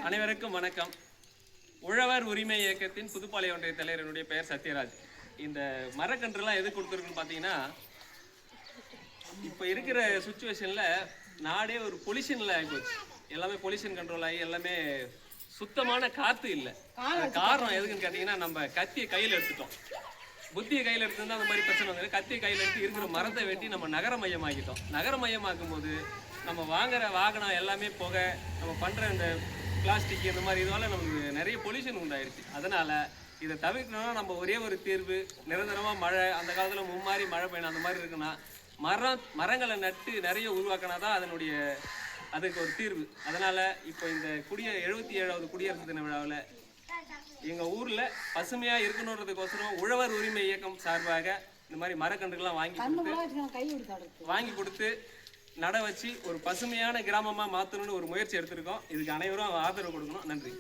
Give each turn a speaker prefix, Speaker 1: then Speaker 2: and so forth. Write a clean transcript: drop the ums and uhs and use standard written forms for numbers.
Speaker 1: அனைவருக்கும் வணக்கம். உழவர் உரிமை இயக்கத்தின் புதுப்பாளைய ஒன்றிய தலைவர், என்னுடைய பெயர் சத்யராஜ். இந்த மரக்கன்றுலாம் எது கொடுத்துருக்குன்னு பார்த்தீங்கன்னா, இப்போ இருக்கிற சுச்சுவேஷனில் நாடே ஒரு பொல்யூஷனில் ஆகிப்போச்சு. எல்லாமே பொல்யூஷன் கண்ட்ரோல் ஆகி எல்லாமே சுத்தமான காற்று இல்லை. காரணம் எதுக்குன்னு கேட்டிங்கன்னா, நம்ம கத்தியை கையில் எடுத்துட்டோம். புத்தியை கையில் எடுத்துருந்தா அந்த மாதிரி பிரச்சனை வந்து, கத்தியை கையில் எடுத்து இருக்கிற மரத்தை வெட்டி நம்ம நகரமயமாக்கிட்டோம். நகரமயமாக்கும் போது நம்ம வாங்குற வாகனம் எல்லாமே போக, நம்ம பண்ணுற இந்த பிளாஸ்டிக் இந்த மாதிரி இதனால நமக்கு நிறைய பொல்யூஷன் உண்டாயிருச்சு. அதனால் இதை தவிர்க்கணும்னா நம்ம ஒரே ஒரு தீர்வு, நிரந்தரமாக மழை, அந்த காலத்தில் மும்மாரி மழை பெய்யணும் அந்த மாதிரி இருக்குன்னா மரங்களை நட்டு நிறைய உருவாக்கினா தான் அதுக்கு ஒரு தீர்வு. அதனால் இப்போ இந்த 77வது குடியரசு தின விழாவில் எங்கள் ஊரில் பசுமையாக இருக்கணுன்றதுக்கோசரம் உழவர் உரிமை இயக்கம் சார்பாக இந்த மாதிரி மரக்கன்றுகள்லாம் வாங்கி கொடுத்து நட வச்சு ஒரு பசுமையான கிராமமாக மாற்றணும்னு ஒரு முயற்சி எடுத்திருக்கோம். இதுக்கு அனைவரும் ஆதரவு கொடுக்கணும். நன்றி.